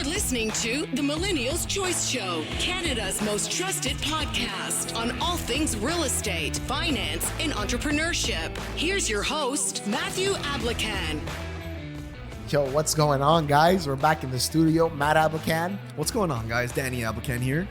listening to the Millennial's Choice Show, Canada's most trusted podcast on all things real estate, finance, and entrepreneurship. Here's your host, Matthew Ablakan. Yo, what's going on, guys? We're back in the studio. Matt Ablakan. What's going on, guys? Danny Ablakan here.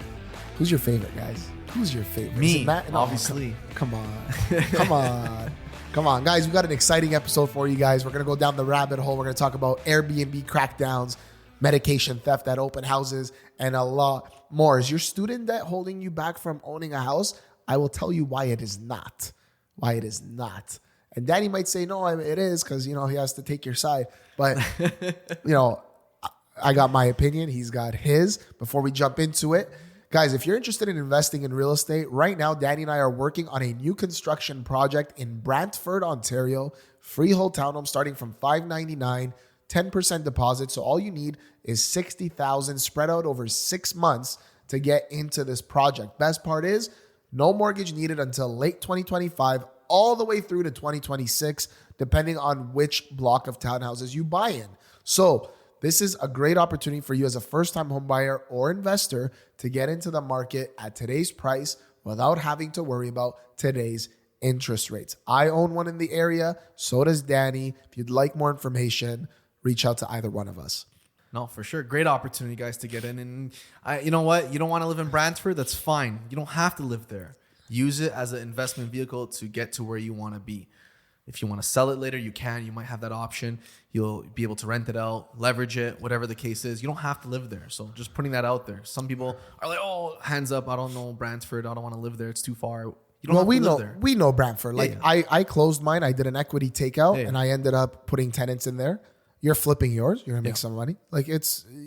Who's your favorite, guys? Who's your favorite? Me, Is it Matt? No, obviously. Come on. Come on, guys. We got an exciting episode for you guys. We're going to go down the rabbit hole. We're going to talk about Airbnb crackdowns, medication theft at open houses, and a lot more. Is your student debt holding you back from owning a house? I will tell you why it is not. Why it is not. And Danny might say, no, it is, because, he has to take your side. But, I got my opinion. He's got his. Before we jump into it, guys, if you're interested in investing in real estate, right now, Danny and I are working on a new construction project in Brantford, Ontario. Freehold townhome starting from $599, 10% deposit. So all you need is $60,000 spread out over 6 months to get into this project. Best part is no mortgage needed until late 2025, all the way through to 2026, depending on which block of townhouses you buy in. So this is a great opportunity for you as a first-time home buyer or investor to get into the market at today's price without having to worry about today's interest rates. I own one in the area. So does Danny. If you'd like more information, reach out to either one of us. No, for sure. Great opportunity, guys, to get in. And you know what? You don't want to live in Brantford? That's fine. You don't have to live there. Use it as an investment vehicle to get to where you want to be. If you want to sell it later, you can. You might have that option. You'll be able to rent it out, leverage it, whatever the case is. You don't have to live there. So just putting that out there. Some people are like, oh, hands up. I don't know Brantford. I don't want to live there. It's too far. You don't have to live there. We know Brantford. Like I closed mine. I did an equity takeout and I ended up putting tenants in there. You're flipping yours. You're going to make some money. Like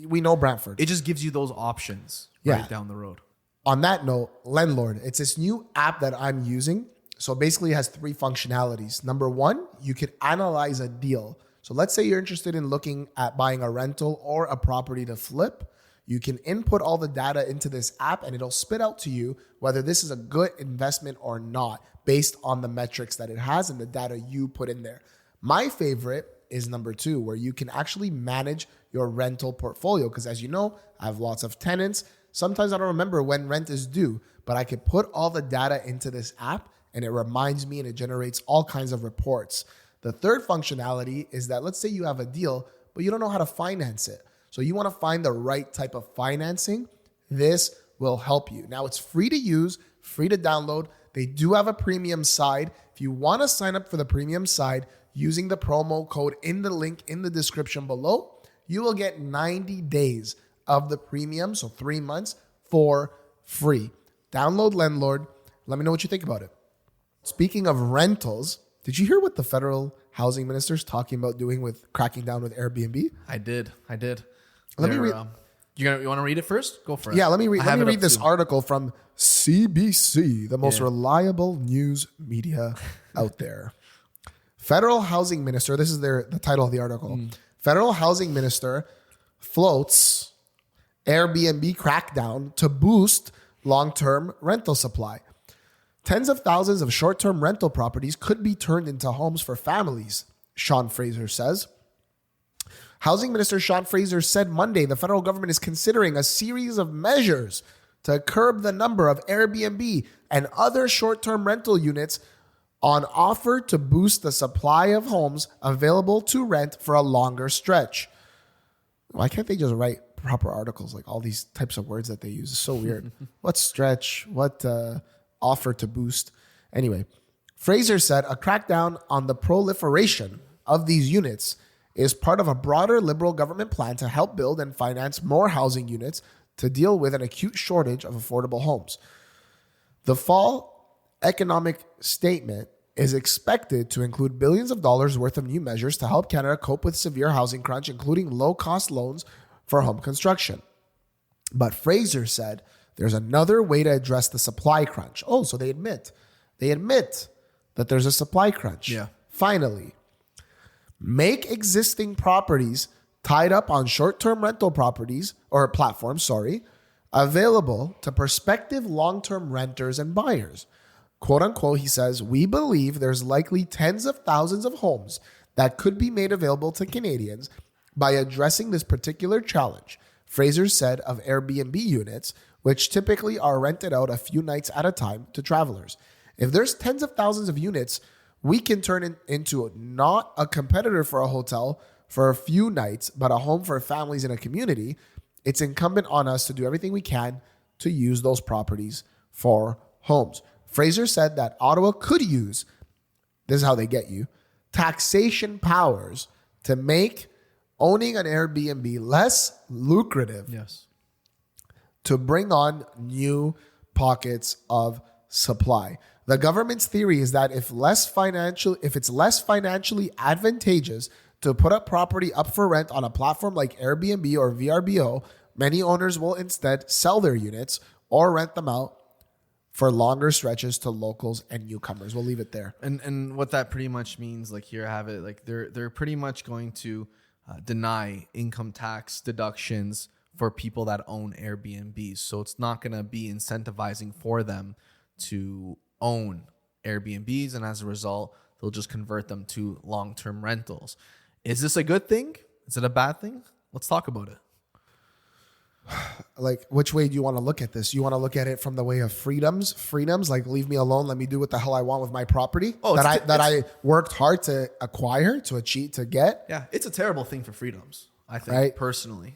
we know Brantford. It just gives you those options right down the road. On that note, Landlord, it's this new app that I'm using. So basically it has 3 functionalities. Number 1, you could analyze a deal. So let's say you're interested in looking at buying a rental or a property to flip. You can input all the data into this app and it'll spit out to you whether this is a good investment or not based on the metrics that it has and the data you put in there. My favorite is number 2, where you can actually manage your rental portfolio. Because as you know, I have lots of tenants. Sometimes I don't remember when rent is due, but I could put all the data into this app and it reminds me and it generates all kinds of reports. The third functionality is that let's say you have a deal, but you don't know how to finance it. So you want to find the right type of financing. This will help you. Now it's free to use, free to download. They do have a premium side. If you want to sign up for the premium side using the promo code in the link in the description below, you will get 90 days of the premium, so 3 months for free. Download Landlord. Let me know what you think about it. Speaking of rentals, did you hear what the federal housing minister is talking about doing with cracking down with Airbnb? I did. Let me read. You want to read it first? Go for it. Yeah, let me read this article from CBC, the most reliable news media out there. Federal housing minister, this is the title of the article. Federal housing minister floats Airbnb crackdown to boost long-term rental supply. Tens of thousands of short-term rental properties could be turned into homes for families, Sean Fraser says. Housing Minister Sean Fraser said Monday the federal government is considering a series of measures to curb the number of Airbnb and other short-term rental units on offer to boost the supply of homes available to rent for a longer stretch. Why can't they just write proper articles, like all these types of words that they use? It's so weird. What stretch? What offer to boost? Anyway, Fraser said a crackdown on the proliferation of these units is part of a broader Liberal government plan to help build and finance more housing units to deal with an acute shortage of affordable homes. The fall economic statement is expected to include billions of dollars worth of new measures to help Canada cope with severe housing crunch, including low-cost loans for home construction. But Fraser said there's another way to address the supply crunch. Oh, so they admit that there's a supply crunch. Yeah. Finally, make existing properties tied up on short-term rental properties or platforms, available to prospective long-term renters and buyers. Quote unquote, he says, we believe there's likely tens of thousands of homes that could be made available to Canadians by addressing this particular challenge. Fraser said of Airbnb units, which typically are rented out a few nights at a time to travelers. If there's tens of thousands of units, we can turn it into not a competitor for a hotel for a few nights, but a home for families in a community. It's incumbent on us to do everything we can to use those properties for homes. Fraser said that Ottawa could use, this is how they get you, taxation powers to make owning an Airbnb less lucrative. Yes. To bring on new pockets of supply. The government's theory is that if it's less financially advantageous to put a property up for rent on a platform like Airbnb or VRBO, many owners will instead sell their units or rent them out for longer stretches to locals and newcomers. We'll leave it there. And what that pretty much means, like here I have it, like they're pretty much going to deny income tax deductions for people that own Airbnbs. So it's not going to be incentivizing for them to own Airbnbs, and as a result, they'll just convert them to long-term rentals. Is this a good thing? Is it a bad thing? Let's talk about it. Like, which way do you want to look at this? You want to look at it from the way of freedoms, like leave me alone, let me do what the hell I want with my property I worked hard to acquire, to achieve, to get. Yeah, it's a terrible thing for freedoms, I think, right? Personally.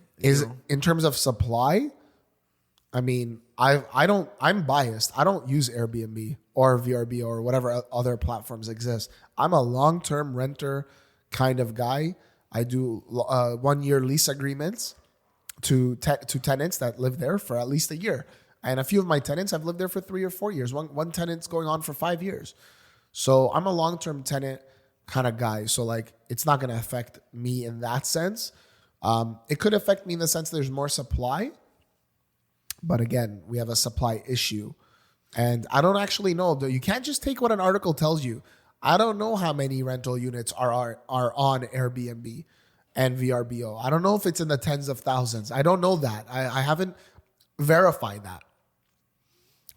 In terms of supply, I mean, I'm biased. I don't use Airbnb or VRBO or whatever other platforms exist. I'm a long-term renter kind of guy. I do 1-year lease agreements to tenants that live there for at least a year. And a few of my tenants have lived there for 3 or 4 years. One tenant's going on for 5 years. So I'm a long-term tenant kind of guy. So like, it's not going to affect me in that sense. It could affect me in the sense there's more supply. But again, we have a supply issue. And I don't actually know. You can't just take what an article tells you. I don't know how many rental units are on Airbnb and VRBO. I don't know if it's in the tens of thousands. I don't know that. I haven't verified that.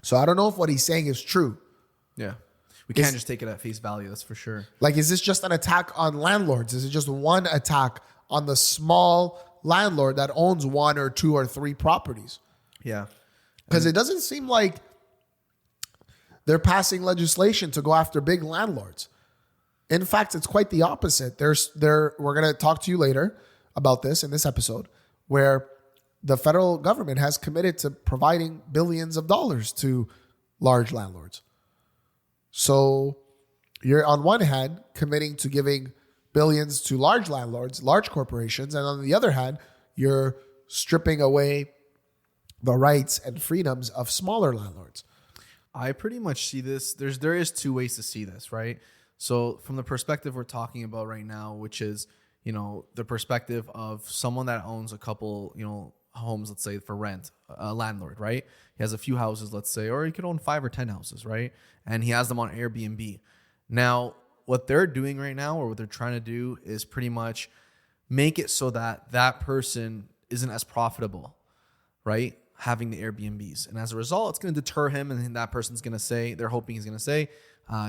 So I don't know if what he's saying is true. Yeah. We can't just take it at face value, that's for sure. Like, is this just an attack on landlords? Is it just one attack on the small landlord that owns 1 or 2 or 3 properties? Yeah. Because it doesn't seem like they're passing legislation to go after big landlords. In fact, it's quite the opposite. We're going to talk to you later about this in this episode, where the federal government has committed to providing billions of dollars to large landlords. So you're on one hand committing to giving billions to large landlords, large corporations, and on the other hand, you're stripping away the rights and freedoms of smaller landlords. I pretty much see this. There is 2 ways to see this, right? So from the perspective we're talking about right now, which is, the perspective of someone that owns a couple, homes, let's say for rent, a landlord, right? He has a few houses, let's say, or he could own 5 or 10 houses, right? And he has them on Airbnb. Now, what they're doing right now, or what they're trying to do, is pretty much make it so that that person isn't as profitable, right? Having the Airbnbs. And as a result, it's going to deter him. And then that person's going to say, they're hoping he's going to say,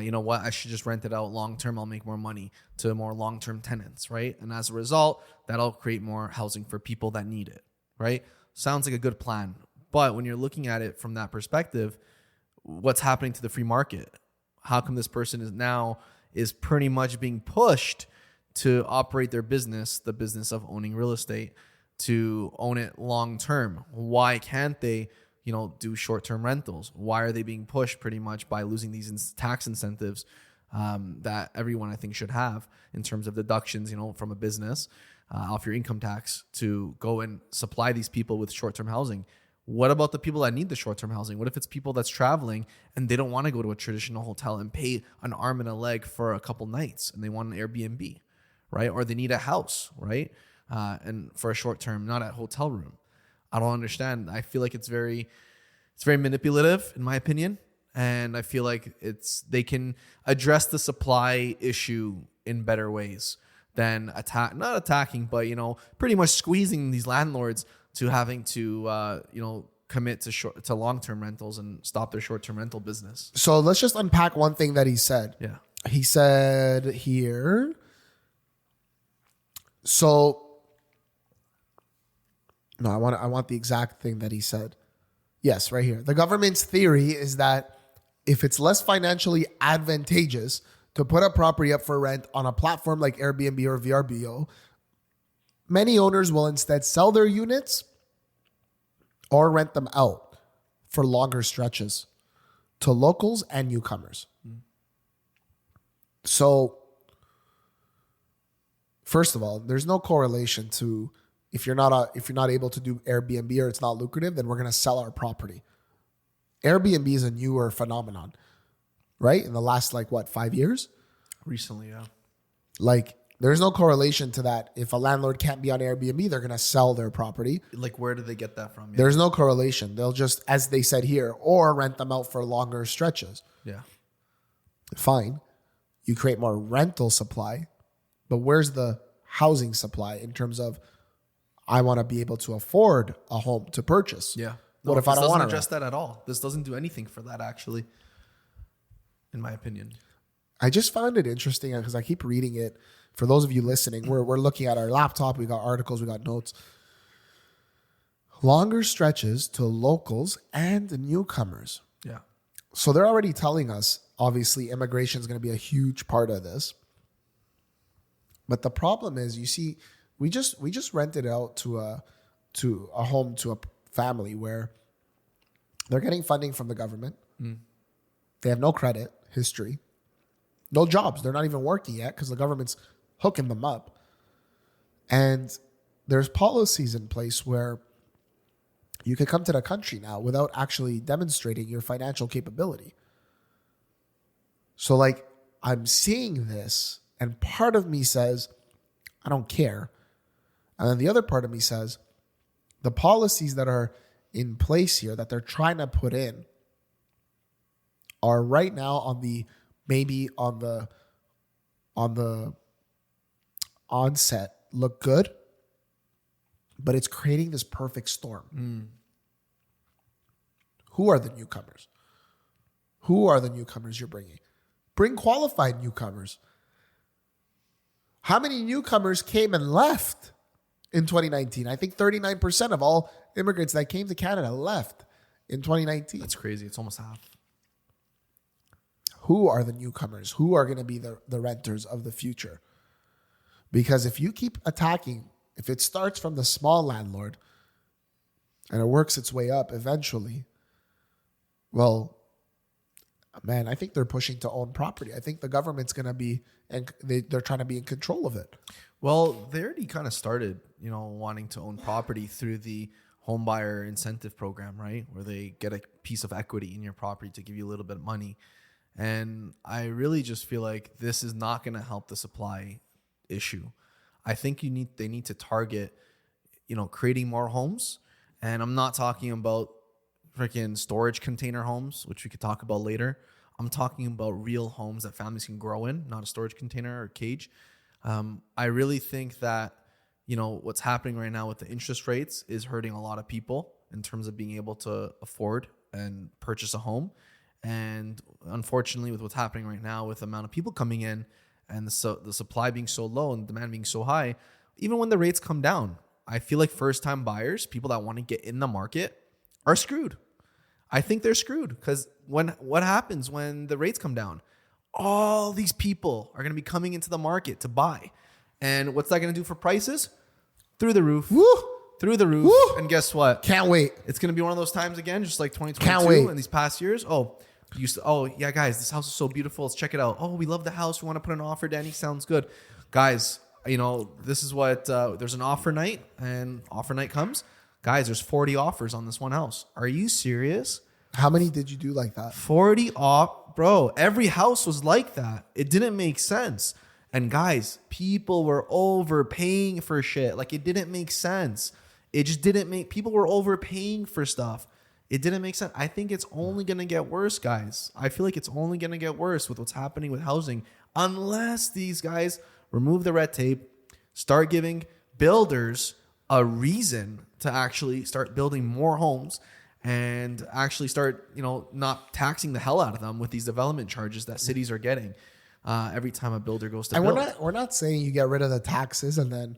you know what, I should just rent it out long-term. I'll make more money to more long-term tenants, right? And as a result, that'll create more housing for people that need it, right? Sounds like a good plan. But when you're looking at it from that perspective, what's happening to the free market? How come this person is pretty much being pushed to operate their business, the business of owning real estate, to own it long term? Why can't they, do short-term rentals? Why are they being pushed pretty much by losing these tax incentives that everyone, I think, should have in terms of deductions, from a business off your income tax, to go and supply these people with short-term housing? What about the people that need the short-term housing? What if it's people that's traveling and they don't want to go to a traditional hotel and pay an arm and a leg for a couple nights, and they want an Airbnb, right? Or they need a house, right? And for a short term, not a hotel room. I don't understand. I feel like it's very manipulative, in my opinion. And I feel like they can address the supply issue in better ways than not attacking, but, pretty much squeezing these landlords to having to, commit to long-term rentals and stop their short-term rental business. So let's just unpack one thing that he said. Yeah. He said here, so No, I want the exact thing that he said. Yes, right here. The government's theory is that if it's less financially advantageous to put a property up for rent on a platform like Airbnb or VRBO, many owners will instead sell their units or rent them out for longer stretches to locals and newcomers. So, first of all, there's no correlation to if you're not able to do Airbnb or it's not lucrative, then we're going to sell our property. Airbnb is a newer phenomenon, right? In the last 5 years? Recently, yeah. There's no correlation to that. If a landlord can't be on Airbnb, they're going to sell their property. Where do they get that from? Yeah. There's no correlation. They'll just, as they said here, or rent them out for longer stretches. Yeah. Fine. You create more rental supply, but where's the housing supply in terms of I want to be able to afford a home to purchase? Yeah. What if I don't want to This doesn't address that at all. This doesn't do anything for that, actually, in my opinion. I just found it interesting because I keep reading it. For those of you listening, we're looking at our laptop. We got articles, we got notes. Longer stretches to locals and newcomers. Yeah. So they're already telling us, obviously, immigration is going to be a huge part of this. But the problem is, you see, we just rented out to a home to a family where they're getting funding from the government. They have no credit history, no jobs. They're not even working yet because the government's hooking them up. And there's policies in place where you could come to the country now without actually demonstrating your financial capability. So I'm seeing this and part of me says, I don't care. And then the other part of me says, the policies that are in place here that they're trying to put in are right now on the onset look good, but it's creating this perfect storm. Who are the newcomers? Who are the newcomers you're bringing? Bring qualified newcomers. How many newcomers came and left in 2019? I think 39% of all immigrants that came to Canada left in 2019. That's crazy. It's almost half. Who are the newcomers? Who are going to be the renters of the future? Because if you keep attacking, if it starts from the small landlord and it works its way up eventually, well, man, I think they're pushing to own property. I think the government's going to be, and they're trying to be in control of it. Well, they already kind of started, wanting to own property through the home buyer incentive program, right? Where they get a piece of equity in your property to give you a little bit of money. And I really just feel like this is not going to help the supply issue. I think they need to target, creating more homes. And I'm not talking about freaking storage container homes, which we could talk about later. I'm talking about real homes that families can grow in, not a storage container or cage. I really think that, what's happening right now with the interest rates is hurting a lot of people in terms of being able to afford and purchase a home. And unfortunately, with what's happening right now, with the amount of people coming in and the supply being so low and demand being so high, even when the rates come down, I feel like first-time buyers, people that want to get in the market, are screwed. I think they're screwed because what happens when the rates come down? All these people are going to be coming into the market to buy. And what's that going to do for prices? Through the roof. Woo! Through the roof. Woo! And guess what? Can't wait. It's going to be one of those times again, just like 2022 Can't wait. and these past years. Yeah, guys, this house is so beautiful. Let's check it out. Oh, we love the house. We want to put an offer. Danny, sounds good. Guys, this is what, there's an offer night, and offer night comes. Guys, there's 40 offers on this one house. Are you serious? How many did you do like that? 40 off, bro. Every house was like that. It didn't make sense. And guys, people were overpaying for shit. It didn't make sense. It just didn't make, people were overpaying for stuff. It didn't make sense. I think it's only going to get worse, guys. I feel like it's only going to get worse with what's happening with housing unless these guys remove the red tape, start giving builders a reason to actually start building more homes and actually start, not taxing the hell out of them with these development charges that cities are getting every time a builder goes to build. We're not saying you get rid of the taxes and then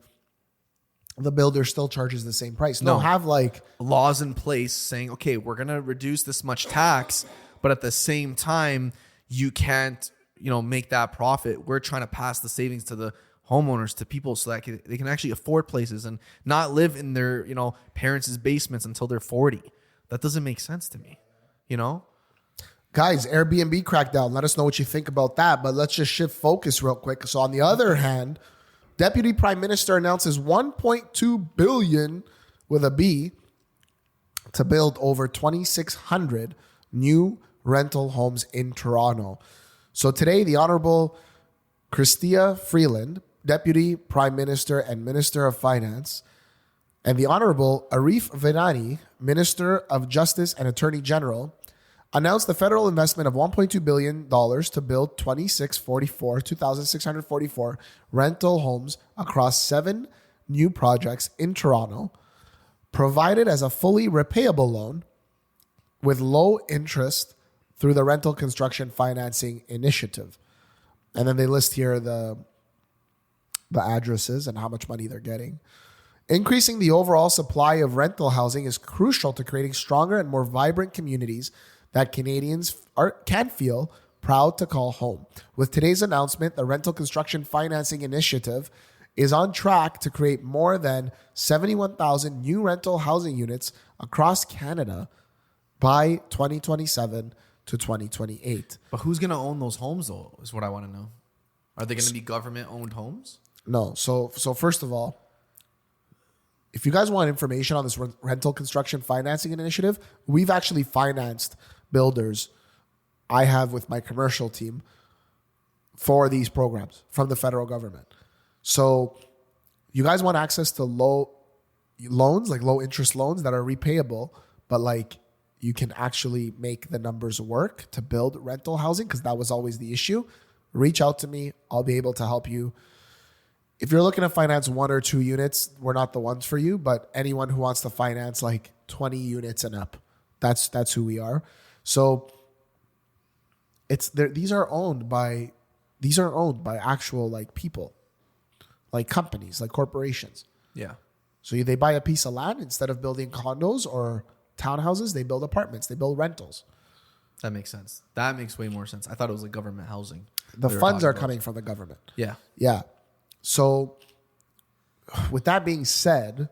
the builder still charges the same price. No. They'll have like laws in place saying, okay, we're going to reduce this much tax, but at the same time, you can't, make that profit. We're trying to pass the savings to the homeowners, to people, so that they can actually afford places and not live in their, parents' basements until they're 40. That doesn't make sense to me, Guys, Airbnb crackdown. Let us know what you think about that. But let's just shift focus real quick. So on the other hand, Deputy Prime Minister announces $1.2 billion with a B to build over 2,600 new rental homes in Toronto. So today, the Honorable Chrystia Freeland, Deputy Prime Minister and Minister of Finance, and the Honorable Arif Vinani, Minister of Justice and Attorney General, announced the federal investment of $1.2 billion to build 2,644 rental homes across 7 new projects in Toronto, provided as a fully repayable loan with low interest through the Rental Construction Financing Initiative. And then they list here the addresses and how much money they're getting. Increasing the overall supply of rental housing is crucial to creating stronger and more vibrant communities that Canadians can feel proud to call home. With today's announcement, the Rental Construction Financing Initiative is on track to create more than 71,000 new rental housing units across Canada by 2027 to 2028. But who's going to own those homes, though, is what I want to know. Are they going to be government-owned homes? No. So first of all, if you guys want information on this rental construction financing initiative, we've actually financed builders I have with my commercial team for these programs from the federal government. So you guys want access to low loans, like low interest loans that are repayable, but like you can actually make the numbers work to build rental housing, because that was always the issue. Reach out to me. I'll be able to help you. If you're looking to finance 1 or 2 units, we're not the ones for you, but anyone who wants to finance like 20 units and up, that's who we are. So these are owned by actual like people, like companies, like corporations. Yeah. So they buy a piece of land instead of building condos or townhouses, they build apartments, they build rentals. That makes sense. That makes way more sense. I thought it was like government housing. The funds are coming from the government. Yeah. Yeah. So with that being said,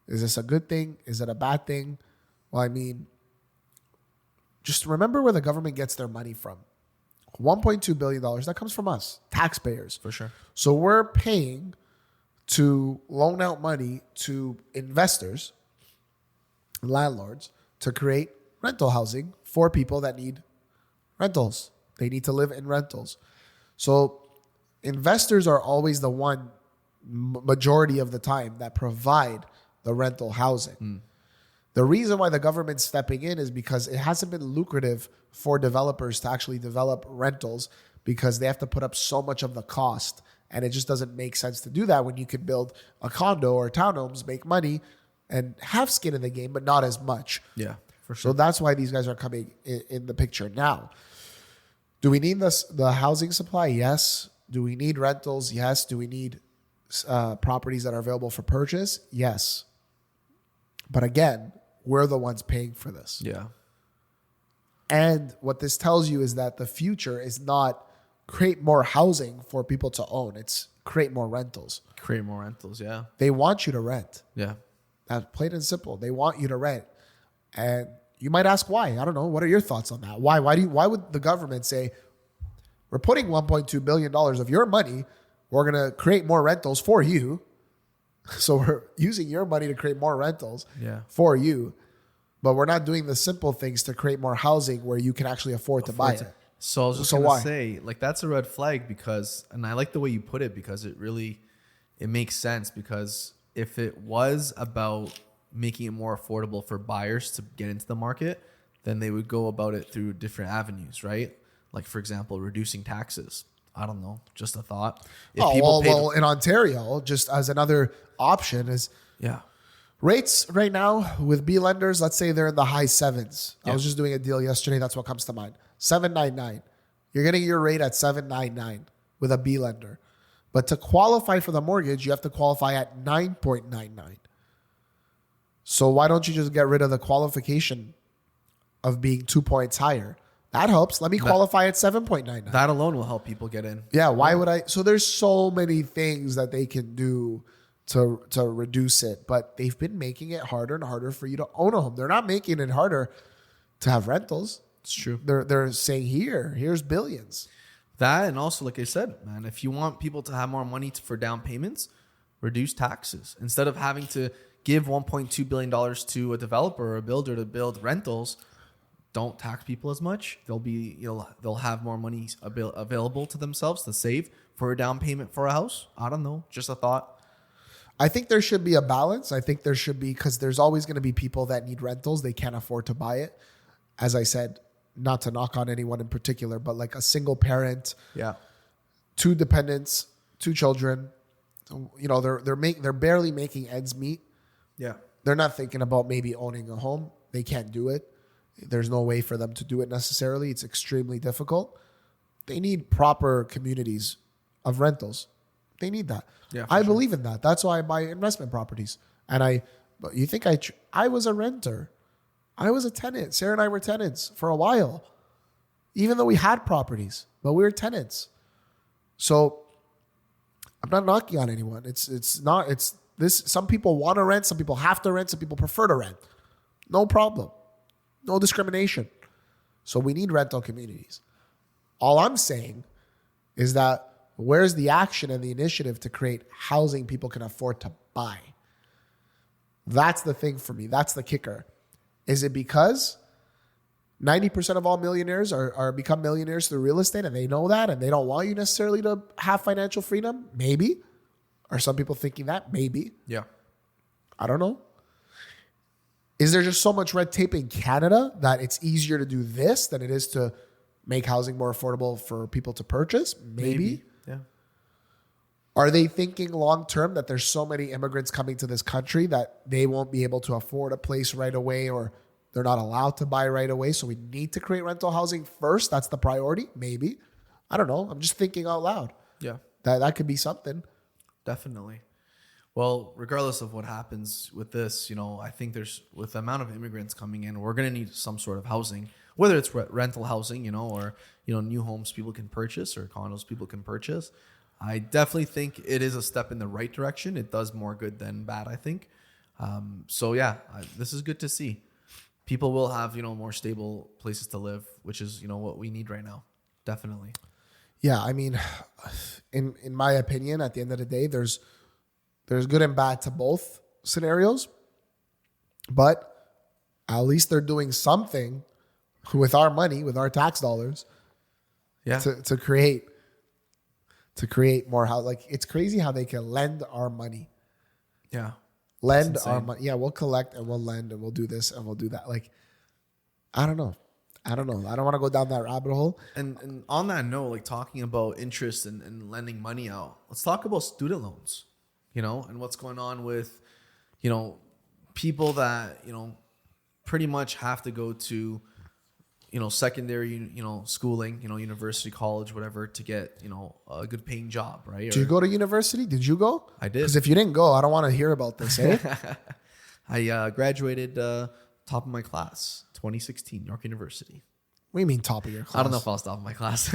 is this a good thing? Is it a bad thing? Well, I mean, just remember where the government gets their money from. $1.2 billion, that comes from us, taxpayers. For sure. So we're paying to loan out money to investors, landlords, to create rental housing for people that need rentals. They need to live in rentals. So investors are always the one, majority of the time, that provide the rental housing. The reason why the government's stepping in is because it hasn't been lucrative for developers to actually develop rentals, because they have to put up so much of the cost. And it just doesn't make sense to do that when you could build a condo or townhomes, make money, and have skin in the game, but not as much. Yeah, for sure. So that's why these guys are coming in the picture now. Do we need the housing supply? Yes. Do we need rentals? Yes. Do we need properties that are available for purchase? Yes. But again, we're the ones paying for this. Yeah. And what this tells you is that the future is not create more housing for people to own. It's create more rentals. Create more rentals, yeah. They want you to rent. Yeah. That's plain and simple. They want you to rent. And you might ask why. I don't know. What are your thoughts on that? Why would the government say, we're putting $1.2 billion of your money, we're going to create more rentals for you. So we're using your money to create more rentals for you. But we're not doing the simple things to create more housing where you can actually afford to buy it. So I was just going to say, like, that's a red flag because, and I like the way you put it, because it makes sense. Because if it was about making it more affordable for buyers to get into the market, then they would go about it through different avenues, right? Like, for example, reducing taxes. I don't know, just a thought. Well, in Ontario, just as another option is rates right now with B lenders, let's say they're in the high 7s. I was just doing a deal yesterday. That's what comes to mind. 7.99. You're getting your rate at 7.99 with a B lender. But to qualify for the mortgage, you have to qualify at 9.99. So why don't you just get rid of the qualification of being 2 points higher? That helps. Let me qualify at 7.99. That alone will help people get in. Yeah, why would I? So there's so many things that they can do to reduce it, but they've been making it harder and harder for you to own a home. They're not making it harder to have rentals. It's true. They're saying here's billions. That, and also, like I said, man, if you want people to have more money for down payments, reduce taxes. Instead of having to give $1.2 billion to a developer or a builder to build rentals, don't tax people as much. They'll have more money available to themselves to save for a down payment for a house. I don't know, just a thought. I think there should be a balance. I think there should be, because there's always going to be people that need rentals. They can't afford to buy it. As I said, not to knock on anyone in particular, but like a single parent, 2 dependents, 2 children, you know, they're barely making ends meet. Yeah. They're not thinking about maybe owning a home. They can't do it. There's no way for them to do it necessarily. It's extremely difficult. They need proper communities of rentals. They need that. Yeah, I believe in that. That's why I buy investment properties. And you think I was a renter. I was a tenant. Sarah and I were tenants for a while, even though we had properties, but we were tenants. So I'm not knocking on anyone. It's this. Some people want to rent. Some people have to rent. Some people prefer to rent. No problem. No discrimination. So we need rental communities. All I'm saying is that where's the action and the initiative to create housing people can afford to buy? That's the thing for me. That's the kicker. Is it because 90% of all millionaires are become millionaires through real estate and they know that and they don't want you necessarily to have financial freedom? Maybe. Are some people thinking that? Maybe. Yeah. I don't know. Is there just so much red tape in Canada that it's easier to do this than it is to make housing more affordable for people to purchase? Maybe. Yeah. Are they thinking long term that there's so many immigrants coming to this country that they won't be able to afford a place right away, or they're not allowed to buy right away? So we need to create rental housing first. That's the priority. Maybe. I don't know. I'm just thinking out loud. Yeah. That could be something. Definitely. Well, regardless of what happens with this, I think with the amount of immigrants coming in, we're going to need some sort of housing, whether it's rental housing, or, new homes people can purchase or condos people can purchase. I definitely think it is a step in the right direction. It does more good than bad, I think. This is good to see. People will have, more stable places to live, which is, what we need right now. Definitely. Yeah. I mean, in my opinion, at the end of the day, there's good and bad to both scenarios, but at least they're doing something with our money, with our tax dollars, to create more house. Like, it's crazy how they can lend our money. Yeah. Lend our money. Yeah, we'll collect and we'll lend and we'll do this and we'll do that. Like, I don't know. I don't want to go down that rabbit hole. And on that note, like talking about interest and lending money out, let's talk about student loans, and what's going on with, people that, pretty much have to go to, secondary, schooling, university, college, whatever, to get, a good paying job, right? Did you go to university? Did you go? I did. Because if you didn't go, I don't want to hear about this, eh? I graduated top of my class, 2016, York University. What do you mean top of your class? I don't know if I was top of my class.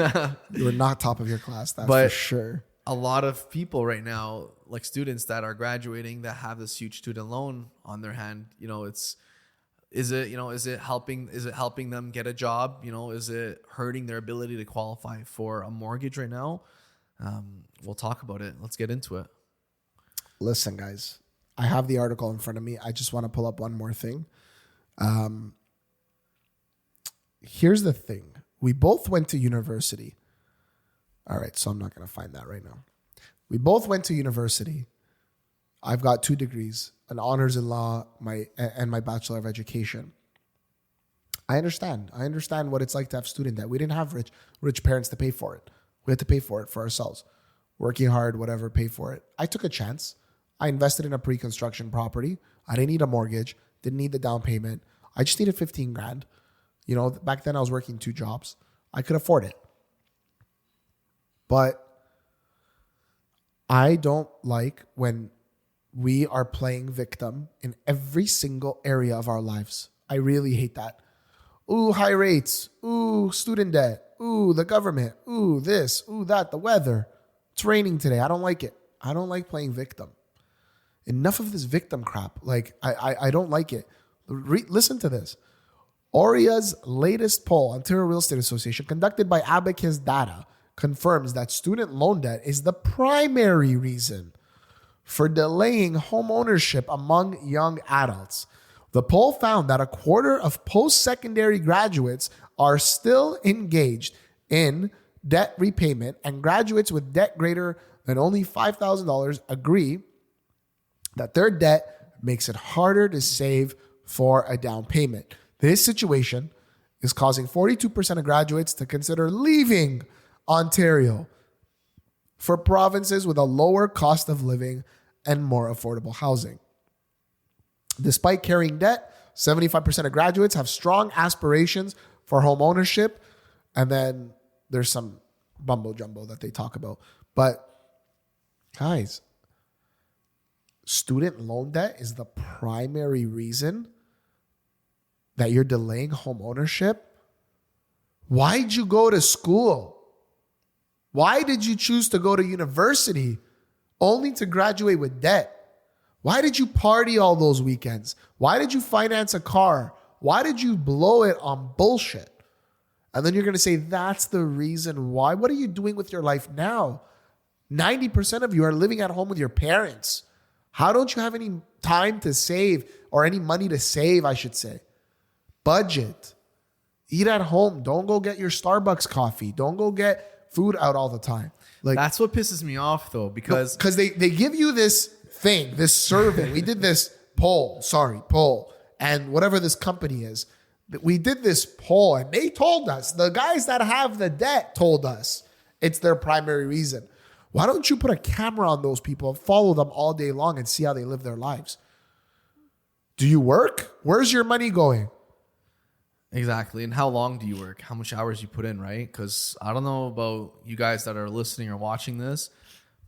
You were not top of your class, that's for sure. A lot of people right now, like students that are graduating that have this huge student loan on their hand, is it helping them get a job? Is it hurting their ability to qualify for a mortgage right now? We'll talk about it. Let's get into it. Listen, guys, I have the article in front of me. I just want to pull up one more thing. Here's the thing. We both went to university. All right, so I'm not going to find that right now. We both went to university. I've got 2 degrees, an honors in law, and my Bachelor of Education. I understand. I understand what it's like to have student debt. We didn't have rich parents to pay for it. We had to pay for it for ourselves. Working hard, whatever, pay for it. I took a chance. I invested in a pre-construction property. I didn't need a mortgage. Didn't need the down payment. I just needed 15 grand. Back then I was working 2 jobs. I could afford it. But I don't like when we are playing victim in every single area of our lives. I really hate that. Ooh, high rates. Ooh, student debt. Ooh, the government. Ooh, this. Ooh, that. The weather. It's raining today. I don't like it. I don't like playing victim. Enough of this victim crap. Like, I don't like it. Listen to this. Oria's latest poll, Ontario Real Estate Association, conducted by Abacus Data, confirms that student loan debt is the primary reason for delaying home ownership among young adults. The poll found that a quarter of post-secondary graduates are still engaged in debt repayment, and graduates with debt greater than only $5,000 agree that their debt makes it harder to save for a down payment. This situation is causing 42% of graduates to consider leaving Ontario for provinces with a lower cost of living and more affordable housing. Despite carrying debt, 75% of graduates have strong aspirations for home ownership. And then there's some bumbo jumbo that they talk about. But guys, student loan debt is the primary reason that you're delaying home ownership. Why'd you go to school? Why did you choose to go to university only to graduate with debt? Why did you party all those weekends? Why did you finance a car? Why did you blow it on bullshit? And then you're going to say, that's the reason why. What are you doing with your life now? 90% of you are living at home with your parents. How don't you have any time to save, or any money to save, I should say? Budget. Eat at home. Don't go get your Starbucks coffee. Don't go get food out all the time. Like, that's what pisses me off, though, because they give you this thing, this survey. We did this poll, and whatever this company is, we did this poll, and they told us, the guys that have the debt told us it's their primary reason. Why don't you put a camera on those people and follow them all day long and see how they live their lives? Do you work? Where's your money going? Exactly. And how long do you work? How much hours you put in, right? Because I don't know about you guys that are listening or watching this,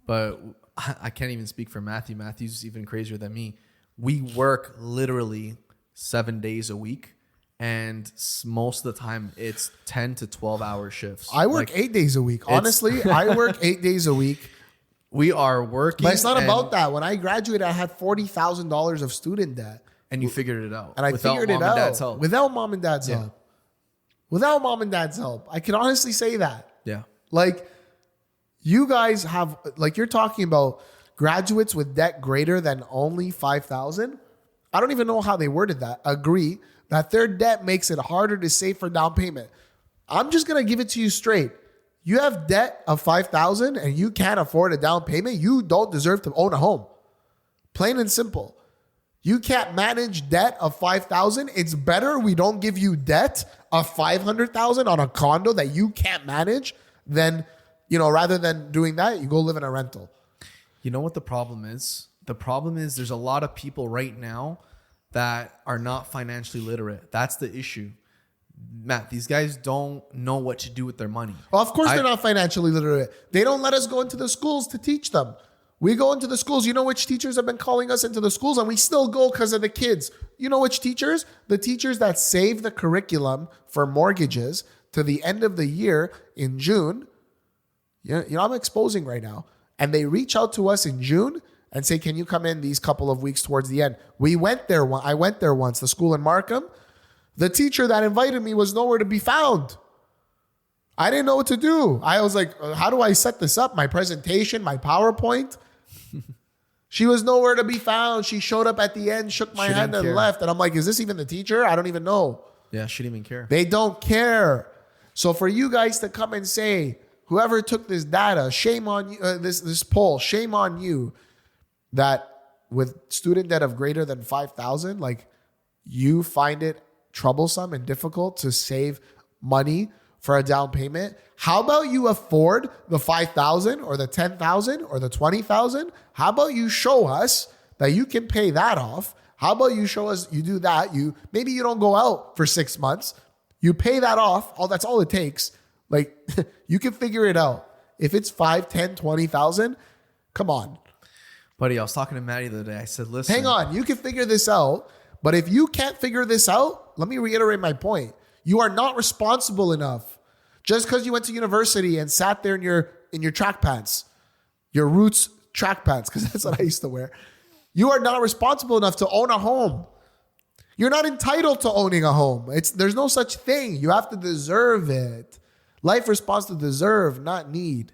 but I can't even speak for Matthew. Matthew's even crazier than me. We work literally 7 days a week. And most of the time, it's 10 to 12-hour shifts. I work 8 days a week. Honestly, I work 8 days a week. We are working. But it's not about that. When I graduated, I had $40,000 of student debt. And you figured it out. And I figured it out. Without mom and dad's help. Without mom and dad's help. I can honestly say that. Yeah. Like, you guys have, like, you're talking about graduates with debt greater than only $5,000. I don't even know how they worded that. Agree that their debt makes it harder to save for down payment. I'm just going to give it to you straight. You have debt of $5,000 and you can't afford a down payment. You don't deserve to own a home. Plain and simple. You can't manage debt of $5,000. It's better we don't give you debt of $500,000 on a condo that you can't manage than, rather than doing that, you go live in a rental. You know what the problem is? The problem is there's a lot of people right now that are not financially literate. That's the issue. Matt, these guys don't know what to do with their money. Well, of course they're not financially literate. They don't let us go into the schools to teach them. We go into the schools. You know which teachers have been calling us into the schools, and we still go because of the kids. You know which teachers? The teachers that save the curriculum for mortgages to the end of the year in June. I'm exposing right now. And they reach out to us in June and say, can you come in these couple of weeks towards the end? I went there once, the school in Markham. The teacher that invited me was nowhere to be found. I didn't know what to do. I was like, how do I set this up? My presentation, my PowerPoint? She was nowhere to be found. She showed up at the end, shook my hand and left. And I'm like, is this even the teacher? I don't even know. Yeah, she didn't even care. They don't care. So for you guys to come and say, whoever took this data, shame on you, this poll, shame on you, that with student debt of greater than $5,000, like, you find it troublesome and difficult to save money for a down payment. How about you afford the $5,000 or the $10,000 or the $20,000? How about you show us that you can pay that off? How about you show us you do that? Maybe you don't go out for 6 months. You pay that off. That's all it takes. Like, you can figure it out. If it's 5, 10, 20,000, Come on. Buddy, I was talking to Maddie the other day. I said, listen. Hang on. You can figure this out. But if you can't figure this out, let me reiterate my point. You are not responsible enough. Just because you went to university and sat there in your track pants, your Roots track pants, because that's what I used to wear. You are not responsible enough to own a home. You're not entitled to owning a home. There's no such thing. You have to deserve it. Life responds to deserve, not need.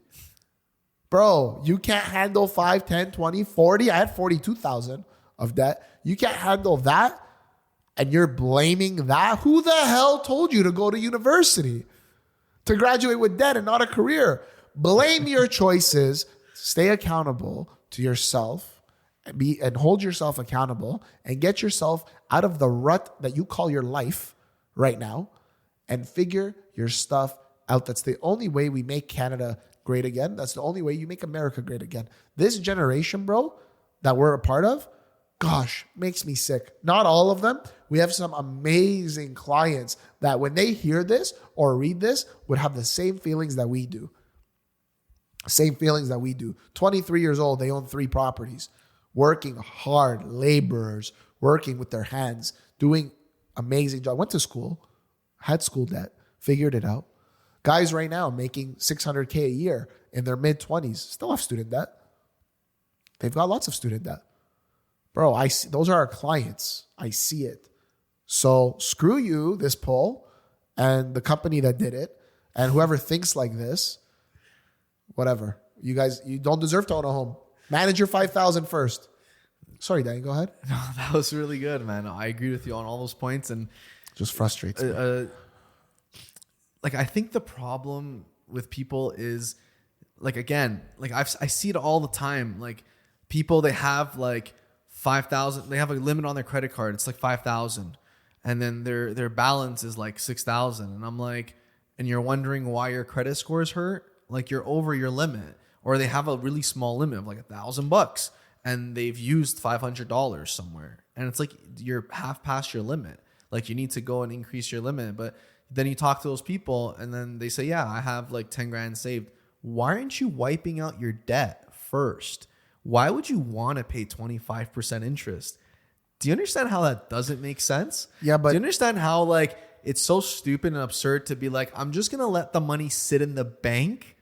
Bro, you can't handle 5, 10, 20, 40. I had 42,000 of debt. You can't handle that, and you're blaming that? Who the hell told you to go to university? To graduate with debt and not a career? Blame your choices. Stay accountable to yourself and hold yourself accountable and get yourself out of the rut that you call your life right now and figure your stuff out. That's the only way we make Canada great again. That's the only way you make America great again. This generation, bro, that we're a part of, gosh, makes me sick. Not all of them. We have some amazing clients that when they hear this or read this would have the same feelings that we do. Same feelings that we do. 23 years old, they own 3 properties. Working hard, laborers, working with their hands, doing amazing job. Went to school, had school debt, figured it out. Guys right now making $600K a year in their mid-20s still have student debt. They've got lots of student debt. Bro, I see, those are our clients. I see it. So screw you, this poll, and the company that did it, and whoever thinks like this, whatever. You guys, you don't deserve to own a home. Manage your 5,000 first. Sorry, Danny, go ahead. No, that was really good, man. I agree with you on all those points. And just frustrates me. Like, I think the problem with people is, like, again, like I see it all the time. Like, people, they have like 5,000. They have a limit on their credit card. It's like 5,000, and then their balance is like 6,000. And I'm like, and you're wondering why your credit scores hurt. Like, you're over your limit, or they have a really small limit of like $1,000, and they've used $500 somewhere, and it's like you're half past your limit. Like, you need to go and increase your limit, but then you talk to those people, and then they say, "Yeah, I have like 10 grand saved." Why aren't you wiping out your debt first? Why would you want to pay 25% interest? Do you understand how that doesn't make sense? Yeah, but do you understand how like it's so stupid and absurd to be like, I'm just gonna let the money sit in the bank,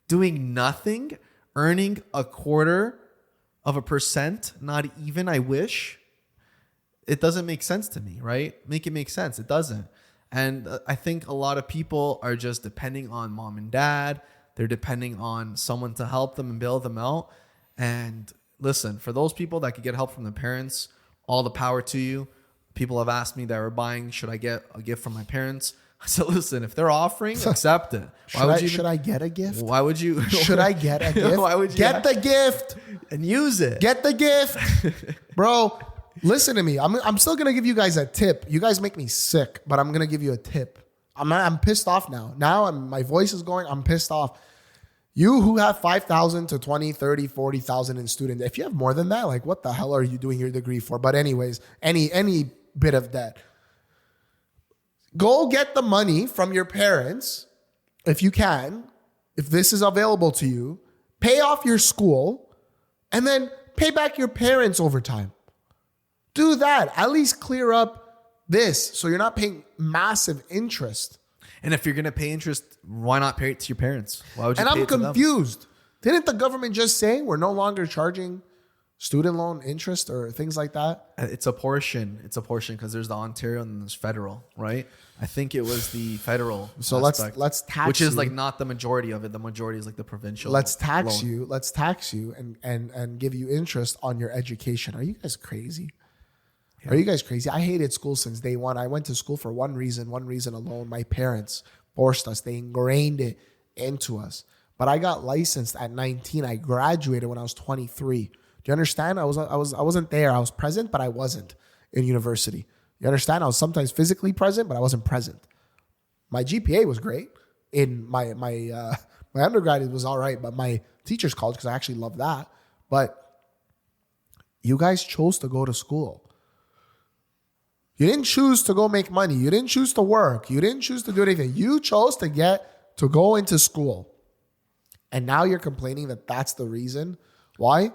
doing nothing, earning 0.25%, not even, I wish. It doesn't make sense to me, right? Make it make sense. It doesn't. And I think a lot of people are just depending on mom and dad. They're depending on someone to help them and bail them out. And listen, for those people that could get help from their parents, all the power to you. People have asked me that are buying, should I get a gift from my parents? I said, listen, if they're offering, accept it. Should I get a gift? Why would you? Should I get a gift? Why would you get the gift and use it? Get the gift. Bro, listen to me. I'm still going to give you guys a tip. You guys make me sick, but I'm going to give you a tip. I'm pissed off now. My voice is going. I'm pissed off. You who have 5,000 to 20, 30, 40,000 in student debt. If you have more than that, like what the hell are you doing your degree for? But anyways, any bit of debt. Go get the money from your parents if you can, if this is available to you. Pay off your school and then pay back your parents over time. Do that. At least clear up this so you're not paying massive interest. And if you're going to pay interest, why not pay it to your parents? Why would you? And pay I'm it to them? confused. Didn't the government just say we're no longer charging student loan interest or things like that? It's a portion. It's a portion because there's the Ontario and there's federal, right? I think it was the federal. So aspect, let's tax which is you. like not the majority of it. The majority is like the provincial. Let's tax loan. you. Let's tax you and give you interest on your education. Are you guys crazy? Yeah. Are you guys crazy? I hated school since day one. I went to school for one reason alone. My parents forced us. They ingrained it into us. But I got licensed at 19. I graduated when I was 23. Do you understand? I wasn't there. I was present, but I wasn't in university. You understand? I was sometimes physically present, but I wasn't present. My GPA was great. In my undergrad, it was all right, but my teacher's college, because I actually love that. But you guys chose to go to school. You didn't choose to go make money. You didn't choose to work. You didn't choose to do anything. You chose to go into school. And now you're complaining that that's the reason Why?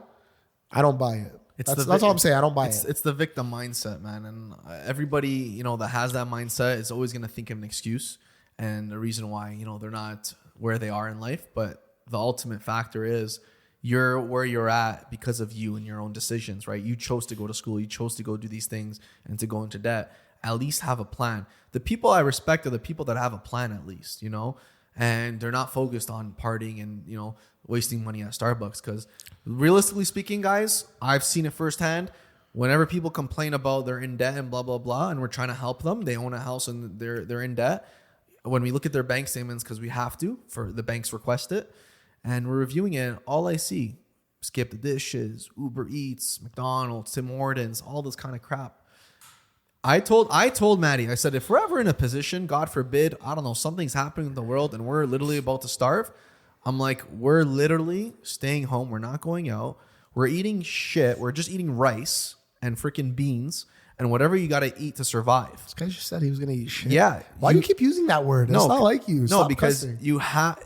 I don't buy it. That's all I'm saying. I don't buy it. It's the victim mindset, man. And everybody, you know, that has that mindset is always going to think of an excuse and the reason why, you know, they're not where they are in life. But the ultimate factor is you're where you're at because of you and your own decisions, right? You chose to go to school. You chose to go do these things and to go into debt. At least have a plan. The people I respect are the people that have a plan, at least, you know, and they're not focused on partying and, you know, wasting money at Starbucks. Because realistically speaking, guys, I've seen it firsthand. Whenever people complain about they're in debt and blah, blah, blah, and we're trying to help them, they own a house and they're in debt. When we look at their bank statements, because we have to, for the banks request it, and we're reviewing it, all I see, skip the dishes, Uber Eats, McDonald's, Tim Hortons, all this kind of crap. I told Maddie, I said, if we're ever in a position, God forbid, I don't know, something's happening in the world and we're literally about to starve, I'm like, we're literally staying home. We're not going out. We're eating shit. We're just eating rice and freaking beans and whatever you got to eat to survive. This guy just said he was going to eat shit. Yeah. Why do you keep using that word? It's not like you. No, because you have to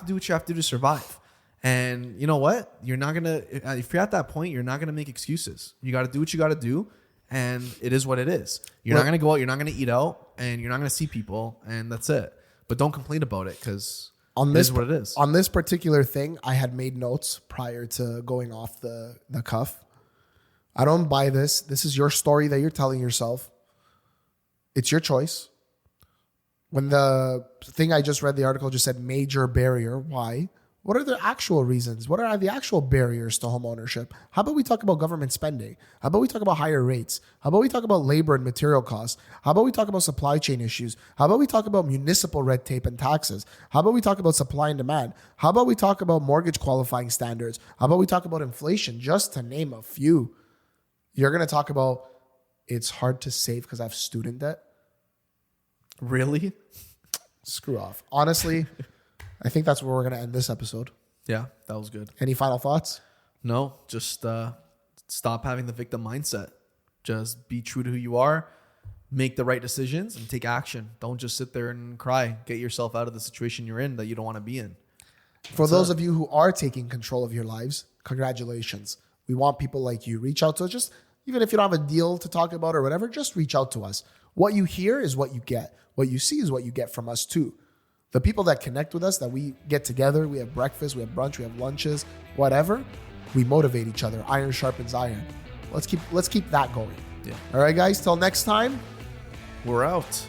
do what you have to do to survive. And you know what? You're not going to, if you're at that point, you're not going to make excuses. You got to do what you got to do. And it is what it is. You're not going to go out. You're not going to eat out and you're not going to see people. And that's it. But don't complain about it because it is what it is. On this particular thing, I had made notes prior to going off the cuff. I don't buy this. This is your story that you're telling yourself. It's your choice. When the thing I just read, the article just said major barrier. Why? What are the actual reasons? What are the actual barriers to home ownership? How about we talk about government spending? How about we talk about higher rates? How about we talk about labor and material costs? How about we talk about supply chain issues? How about we talk about municipal red tape and taxes? How about we talk about supply and demand? How about we talk about mortgage qualifying standards? How about we talk about inflation? Just to name a few. You're going to talk about it's hard to save because I have student debt? Really? Screw off. Honestly, I think that's where we're going to end this episode. Yeah, that was good. Any final thoughts? No, just stop having the victim mindset. Just be true to who you are, make the right decisions, and take action. Don't just sit there and cry. Get yourself out of the situation you're in that you don't want to be in. For those of you who are taking control of your lives, congratulations. We want people like you. Reach out to us. Just even if you don't have a deal to talk about or whatever, just reach out to us. What you hear is what you get. What you see is what you get from us too. The people that connect with us, that we get together, we have breakfast, we have brunch, we have lunches, whatever, we motivate each other. Iron sharpens iron. Let's keep that going. Yeah. All right, guys, till next time. We're out.